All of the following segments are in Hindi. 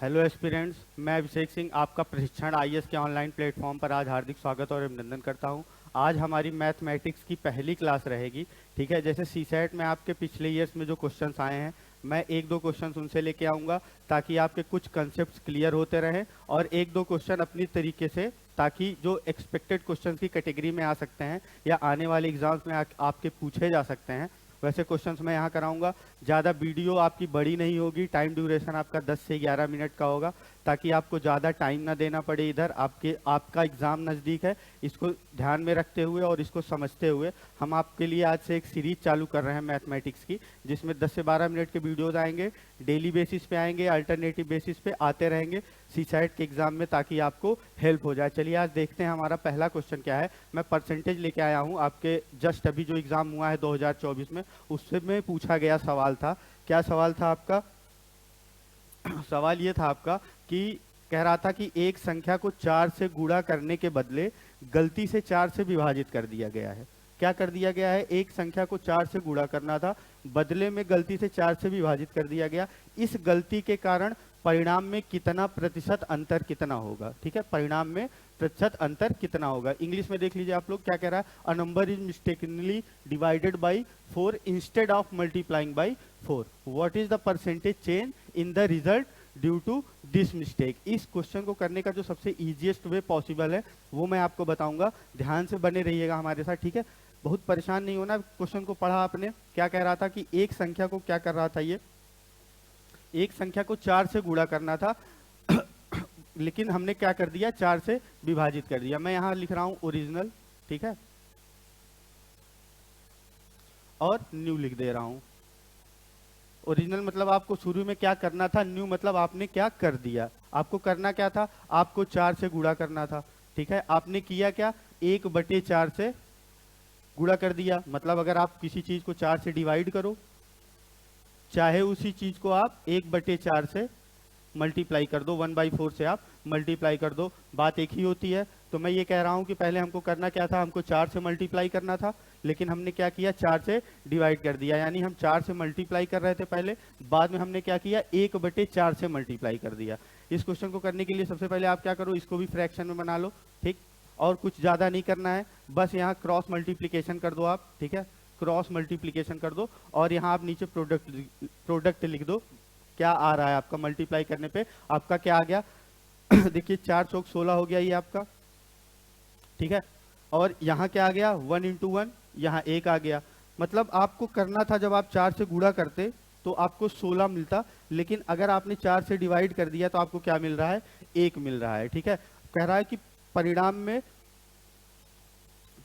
हेलो एस्पिरेंट्स, मैं अभिषेक सिंह आपका प्रशिक्षण आईएएस के ऑनलाइन प्लेटफॉर्म पर आज हार्दिक स्वागत और अभिनंदन करता हूं। आज हमारी मैथमेटिक्स की पहली क्लास रहेगी। ठीक है, जैसे सीसेट में आपके पिछले ईयर्स में जो क्वेश्चंस आए हैं, मैं एक दो क्वेश्चंस उनसे लेके आऊँगा ताकि आपके कुछ कंसेप्ट क्लियर होते रहें, और एक दो क्वेश्चन अपनी तरीके से, ताकि जो एक्सपेक्टेड क्वेश्चन की कैटेगरी में आ सकते हैं या आने वाले एग्जाम्स में आपके पूछे जा सकते हैं, वैसे क्वेश्चंस मैं यहाँ कराऊंगा। ज़्यादा वीडियो आपकी बड़ी नहीं होगी, टाइम ड्यूरेशन आपका 10 से 11 मिनट का होगा, ताकि आपको ज़्यादा टाइम ना देना पड़े। इधर आपका एग्ज़ाम नज़दीक है, इसको ध्यान में रखते हुए और इसको समझते हुए हम आपके लिए आज से एक सीरीज चालू कर रहे हैं मैथमेटिक्स की, जिसमें 10 से 12 मिनट के वीडियोज़ आएंगे, डेली बेसिस पे आएंगे, अल्टरनेटिव बेसिस पे आते रहेंगे सीसेट के एग्ज़ाम में, ताकि आपको हेल्प हो जाए। चलिए आज देखते हैं हमारा पहला क्वेश्चन क्या है। मैं परसेंटेज लेके आया हूँ आपके, जस्ट अभी जो एग्ज़ाम हुआ है 2024 में, उससे में पूछा गया सवाल था। क्या सवाल था आपका? सवाल ये था आपका कि कह रहा था कि एक संख्या को 4 से गुणा करने के बदले गलती से 4 से विभाजित कर दिया गया है। क्या कर दिया गया है? एक संख्या को 4 से गुणा करना था, बदले में गलती से 4 से विभाजित कर दिया गया। इस गलती के कारण परिणाम में कितना प्रतिशत अंतर कितना होगा? ठीक है, परिणाम में प्रतिशत अंतर कितना होगा। इंग्लिश में देख लीजिए आप लोग, क्या कह रहा है? A number is mistakenly divided by 4 instead of multiplying by 4, what is the percentage change in the result due to this mistake. इस क्वेश्चन को करने का जो सबसे इजीएस्ट वे पॉसिबल है वो मैं आपको बताऊंगा। ध्यान से बने रहिएगा हमारे साथ, ठीक है? बहुत परेशान नहीं होना। क्वेश्चन को पढ़ा आपने, क्या कह रहा था कि एक संख्या को क्या कर रहा था, ये एक संख्या को 4 से गुणा करना था लेकिन हमने क्या कर दिया? 4 से विभाजित कर दिया। मैं यहां लिख रहा हूं ओरिजिनल, ठीक है, और न्यू लिख दे रहा हूं। ओरिजिनल मतलब आपको शुरू में क्या करना था, न्यू मतलब आपने क्या कर दिया। आपको करना क्या था? आपको 4 से गुणा करना था, ठीक है। आपने किया क्या? 1/4 से गुणा कर दिया। मतलब अगर आप किसी चीज को 4 से डिवाइड करो, चाहे उसी चीज को आप 1/4 से मल्टीप्लाई कर दो, 1/4 से आप मल्टीप्लाई कर दो, बात एक ही होती है। तो मैं ये कह रहा हूं कि पहले हमको करना क्या था? हमको 4 से मल्टीप्लाई करना था, लेकिन हमने क्या किया? 4 से डिवाइड कर दिया। यानी हम 4 से मल्टीप्लाई कर रहे थे पहले, बाद में हमने क्या किया? 1/4 से मल्टीप्लाई कर दिया। इस क्वेश्चन को करने के लिए सबसे पहले आप क्या करो? इसको भी फ्रैक्शन में बना लो, ठीक। और कुछ ज्यादा नहीं करना है, बस यहाँ क्रॉस मल्टीप्लीकेशन कर दो आप, ठीक है, क्रॉस मल्टीप्लीकेशन कर दो, और यहाँ आप नीचे प्रोडक्ट लिख दो। क्या आ रहा है आपका मल्टीप्लाई करने पे? आपका क्या आ गया? देखिए 4 चौक 16 हो गया ये आपका, ठीक है। और यहाँ क्या आ गया? 1 इंटू 1, यहाँ 1 आ गया। मतलब आपको करना था, जब आप 4 से गुणा करते तो आपको 16 मिलता, लेकिन अगर आपने 4 से डिवाइड कर दिया तो आपको क्या मिल रहा है? 1 मिल रहा है, ठीक है। कह रहा है कि परिणाम में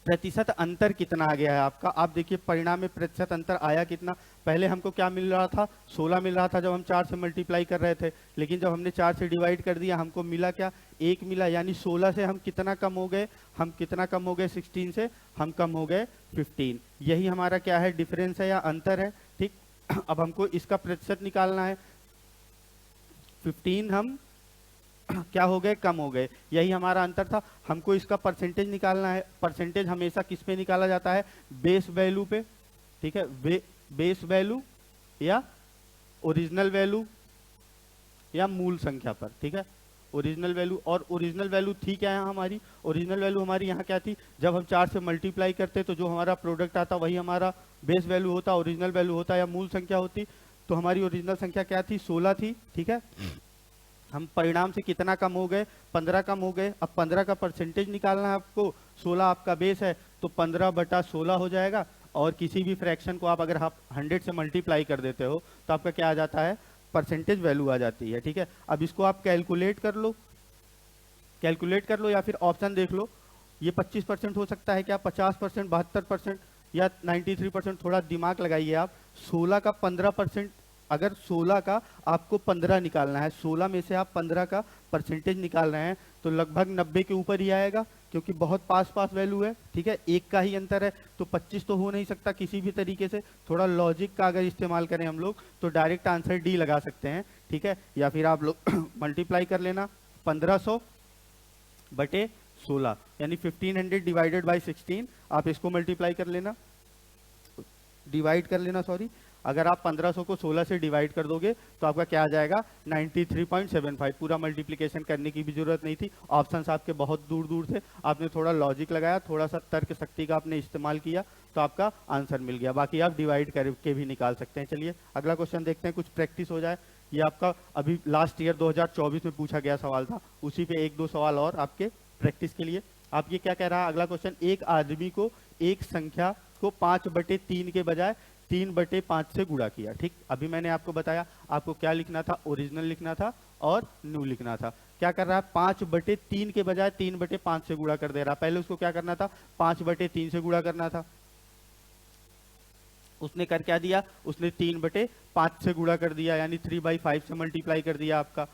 प्रतिशत अंतर कितना आ गया है आपका। आप देखिए परिणाम में प्रतिशत अंतर आया कितना। पहले हमको क्या मिल रहा था? 16 मिल रहा था जब हम 4 से मल्टीप्लाई कर रहे थे, लेकिन जब हमने 4 से डिवाइड कर दिया हमको मिला क्या? 1 मिला। यानी 16 से हम कितना कम हो गए? हम कितना कम हो गए? 16 से हम कम हो गए 15। यही हमारा क्या है? डिफरेंस है या अंतर है, ठीक। अब हमको इसका प्रतिशत निकालना है। 15 हम क्या हो गए? कम हो गए। यही हमारा अंतर था। हमको इसका परसेंटेज निकालना है। परसेंटेज हमेशा किस पे निकाला जाता है? बेस वैल्यू पे, ठीक है। बेस वैल्यू या ओरिजिनल वैल्यू या मूल संख्या पर, ठीक है। ओरिजिनल वैल्यू, और ओरिजिनल वैल्यू थी क्या है हमारी? ओरिजिनल वैल्यू हमारी यहाँ क्या थी? जब हम 4 से मल्टीप्लाई करते तो जो हमारा प्रोडक्ट आता वही हमारा बेस वैल्यू होता, ओरिजिनल वैल्यू होता या मूल संख्या होती। तो हमारी ओरिजिनल संख्या क्या थी? 16 थी, ठीक है। हम परिणाम से कितना कम हो गए? 15 कम हो गए। अब 15 का परसेंटेज निकालना है आपको। 16 आपका बेस है, तो 15/16 हो जाएगा। और किसी भी फ्रैक्शन को आप अगर आप 100 से मल्टीप्लाई कर देते हो तो आपका क्या आ जाता है? परसेंटेज वैल्यू आ जाती है, ठीक है। अब इसको आप कैलकुलेट कर लो, कैलकुलेट कर लो, या फिर ऑप्शन देख लो। ये 25% हो सकता है क्या? 50%, 72% या 93%? थोड़ा दिमाग लगाइए आप। 16 का 15%, अगर 16 का आपको 15 निकालना है, 16 में से आप 15 का परसेंटेज निकाल रहे हैं, तो लगभग 90 के ऊपर ही आएगा, क्योंकि बहुत पास पास वैल्यू है, ठीक है। एक का ही अंतर है, तो 25 तो हो नहीं सकता किसी भी तरीके से। थोड़ा लॉजिक का अगर इस्तेमाल करें हम लोग तो डायरेक्ट आंसर डी लगा सकते हैं, ठीक है। या फिर आप लोग मल्टीप्लाई कर लेना 1500/16, यानी 1500 डिवाइडेड बाई 16। आप इसको मल्टीप्लाई कर लेना, डिवाइड कर लेना, सॉरी। अगर आप 1500 को 16 से डिवाइड कर दोगे तो आपका क्या आ जाएगा 93.75। पूरा मल्टीप्लिकेशन करने की भी जरूरत नहीं थी, ऑप्शंस आपके बहुत दूर दूर थे, आपने थोड़ा लॉजिक लगाया, थोड़ा सा तर्क शक्ति का आपने इस्तेमाल किया तो आपका आंसर मिल गया। बाकी आप डिवाइड करके भी निकाल सकते हैं। चलिए अगला क्वेश्चन देखते हैं, कुछ प्रैक्टिस हो जाए। ये आपका अभी लास्ट ईयर 2024 में पूछा गया सवाल था, उसी पे एक दो सवाल और आपके प्रैक्टिस के लिए। आप ये क्या कह रहा है अगला क्वेश्चन, एक आदमी को एक संख्या को 5/3 के बजाय 3/5 से गुणा किया। ठीक, अभी मैंने आपको बताया आपको क्या लिखना था, ओरिजिनल लिखना था और न्यू लिखना था। क्या कर रहा है 5/3 के बजाय 3/5 से गुणा कर दे रहा। पहले उसको क्या करना था 5/3 से गुणा करना था, उसने कर क्या दिया, उसने 3/5 से गुणा कर दिया, यानी 3/5 से मल्टीप्लाई कर दिया आपका।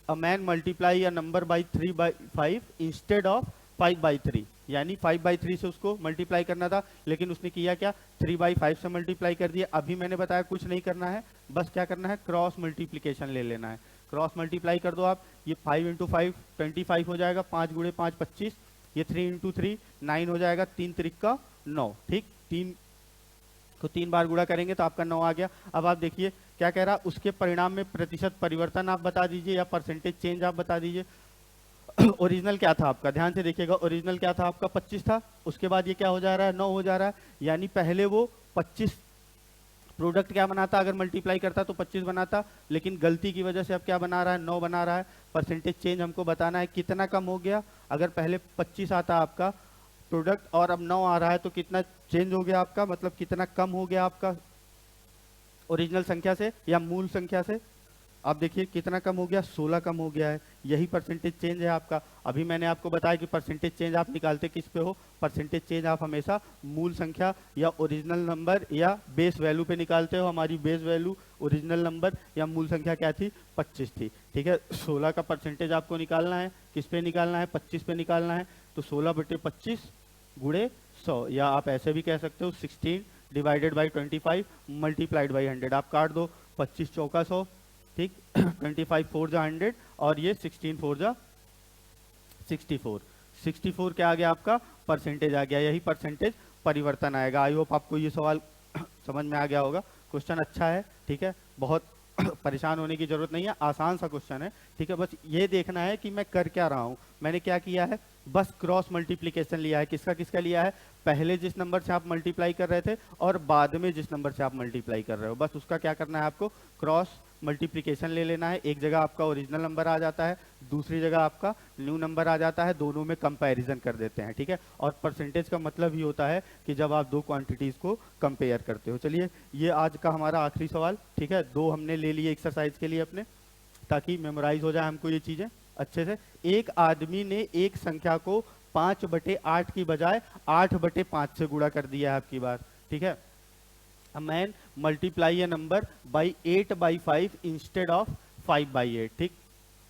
A man multiply a number by 3/5 instead of 5/3, यानी 5/3 से उसको मल्टीप्लाई करना था, लेकिन उसने किया क्या 3/5 से मल्टीप्लाई कर दिया। अभी मैंने बताया कुछ नहीं करना है, बस क्या करना है क्रॉस मल्टीप्लीकेशन ले लेना है। क्रॉस मल्टीप्लाई कर दो आप, ये 5 × 5 25 हो जाएगा, 5 × 5 25, ये 3 × 3 9 हो जाएगा, 3 त्रिक 9। ठीक, 3 को 3 बार गुणा करेंगे तो आपका 9 आ गया। अब आप देखिए क्या कह रहा, उसके परिणाम में प्रतिशत परिवर्तन आप बता दीजिए या परसेंटेज चेंज आप बता दीजिए। ओरिजिनल क्या था आपका, ध्यान से देखिएगा, ओरिजिनल क्या था आपका 25 था, उसके बाद ये क्या हो जा रहा है 9 हो जा रहा है, यानी पहले वो 25 प्रोडक्ट क्या बनाता, अगर मल्टीप्लाई करता तो 25 बनाता, लेकिन गलती की वजह से अब क्या बना रहा है 9 बना रहा है। परसेंटेज चेंज हमको बताना है कितना कम हो गया, अगर पहले 25 आता आपका प्रोडक्ट और अब 9 आ रहा है तो कितना चेंज हो गया आपका, मतलब कितना कम हो गया आपका ओरिजिनल संख्या से या मूल संख्या से। आप देखिए कितना कम हो गया, 16 कम हो गया है, यही परसेंटेज चेंज है आपका। अभी मैंने आपको बताया कि परसेंटेज चेंज आप निकालते किस पे हो, परसेंटेज चेंज आप हमेशा मूल संख्या या ओरिजिनल नंबर या बेस वैल्यू पे निकालते हो। हमारी बेस वैल्यू ओरिजिनल नंबर या मूल संख्या क्या थी 25 थी। ठीक है, 16 का परसेंटेज आपको निकालना है, किस पे निकालना है 25 पे निकालना है, तो 16/25 गुणे 100, या आप ऐसे भी कह सकते हो 16 डिवाइडेड बाई 25 मल्टीप्लाइड बाई 100। आप काट दो, 25 चौका 100, ठीक 25 4 जा 100 और ये 16 4 जा 64। 64 क्या आ गया आपका परसेंटेज आ गया, यही परसेंटेज परिवर्तन आएगा। आई होप आपको ये सवाल समझ में आ गया होगा। क्वेश्चन अच्छा है, ठीक है, बहुत परेशान होने की जरूरत नहीं है, आसान सा क्वेश्चन है। ठीक है, बस ये देखना है कि मैं कर क्या रहा हूँ। मैंने क्या किया है, बस क्रॉस मल्टीप्लिकेशन लिया है। किसका किसका लिया है, पहले जिस नंबर से आप मल्टीप्लाई कर रहे थे और बाद में जिस नंबर से आप मल्टीप्लाई कर रहे हो, बस उसका क्या करना है आपको क्रॉस मल्टीप्लिकेशन ले लेना है। एक जगह आपका ओरिजिनल नंबर आ जाता है, दूसरी जगह आपका न्यू नंबर आ जाता है, दोनों में कंपैरिजन कर देते हैं। ठीक है, और परसेंटेज का मतलब ही होता है कि जब आप दो क्वांटिटीज को कंपेयर करते हो। चलिए ये आज का हमारा आखिरी सवाल, ठीक है, 2 हमने ले लिए एक्सरसाइज के लिए अपने, ताकि मेमोराइज हो जाए हमको ये चीजें अच्छे से। एक आदमी ने एक संख्या को 5/8 की बजाय 8/5 से गुणा कर दिया है आपकी बार। ठीक है, a man multiply a number by 8/5 instead of 5/8। ठीक,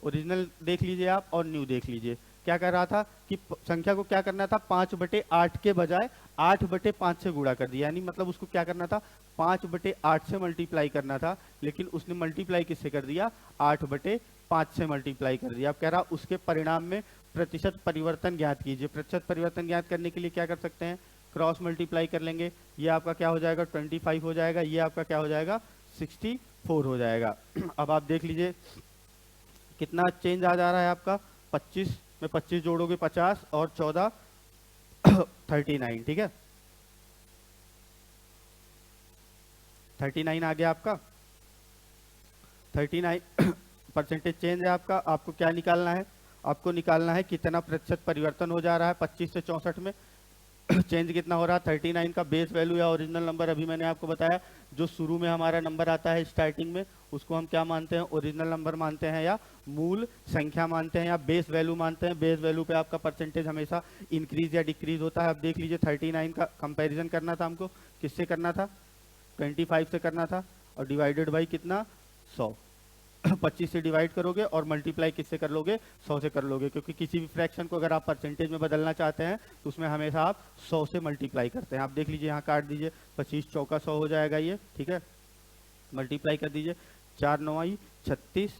ओरिजिनल देख लीजिए आप और न्यू देख लीजिए। क्या कर रहा था कि संख्या को क्या करना था 5/8 के बजाय 8/5 से गुणा कर दिया, यानी मतलब उसको क्या करना था 5/8 से मल्टीप्लाई करना था, लेकिन उसने मल्टीप्लाई किससे कर दिया 8/5 से मल्टीप्लाई कर दिया। अब कह रहा उसके परिणाम में प्रतिशत परिवर्तन ज्ञात कीजिए। प्रतिशत परिवर्तन ज्ञात करने के लिए क्या कर सकते हैं, क्रॉस मल्टीप्लाई कर लेंगे। ये आपका क्या हो जाएगा 25 हो जाएगा, ये आपका क्या हो जाएगा 64 हो जाएगा। अब आप देख लीजिए कितना चेंज आ जा रहा है आपका, 25 में 25 जोड़ोगे 50 और 14 39। ठीक है, 39 आ गया आपका, 39 परसेंटेज चेंज है आपका। आपको क्या निकालना है, आपको निकालना है कितना प्रतिशत परिवर्तन हो जा रहा है 25 से 64 में। चेंज कितना हो रहा है 39 का बेस वैल्यू या ओरिजिनल नंबर, अभी मैंने आपको बताया जो शुरू में हमारा नंबर आता है स्टार्टिंग में, उसको हम क्या मानते हैं ओरिजिनल नंबर मानते हैं या मूल संख्या मानते हैं या बेस वैल्यू मानते हैं। बेस वैल्यू पे आपका परसेंटेज हमेशा इंक्रीज या डिक्रीज होता है। अब देख लीजिए 39 का कंपैरिजन करना था हमको, किससे करना था 25 से करना था, और डिवाइडेड बाई कितना 100। 25 से डिवाइड करोगे और मल्टीप्लाई किससे कर लोगे 100 से कर लोगे, क्योंकि किसी भी फ्रैक्शन को अगर आप परसेंटेज में बदलना चाहते हैं तो उसमें हमेशा आप 100 से मल्टीप्लाई करते हैं। आप देख लीजिए यहाँ काट दीजिए, 25 चौका 100 हो जाएगा ये। ठीक है, मल्टीप्लाई कर दीजिए, 4 9 36,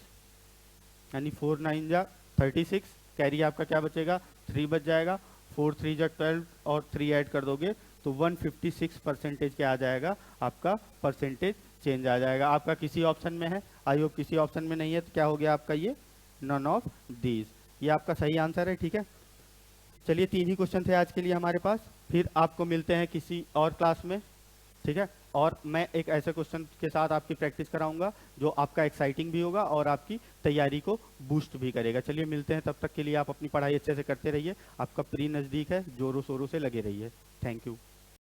यानी 4 9 जा 36, कैरी आपका क्या बचेगा 3 बच जाएगा, 4 3 जा 12 और 3 ऐड कर दोगे तो 156 परसेंटेज क्या आ जाएगा आपका परसेंटेज चेंज आ जाएगा। आपका किसी ऑप्शन में है, आई होप किसी ऑप्शन में नहीं है, तो क्या हो गया आपका ये नन ऑफ दीज, ये आपका सही आंसर है। ठीक है, चलिए 3 ही क्वेश्चन थे आज के लिए हमारे पास, फिर आपको मिलते हैं किसी और क्लास में। ठीक है, और मैं एक ऐसे क्वेश्चन के साथ आपकी प्रैक्टिस कराऊंगा जो आपका एक्साइटिंग भी होगा और आपकी तैयारी को बूस्ट भी करेगा। चलिए मिलते हैं, तब तक के लिए आप अपनी पढ़ाई अच्छे से करते रहिए। आपका प्री नज़दीक है, जोरों शोरों से लगे रहिए। Thank you.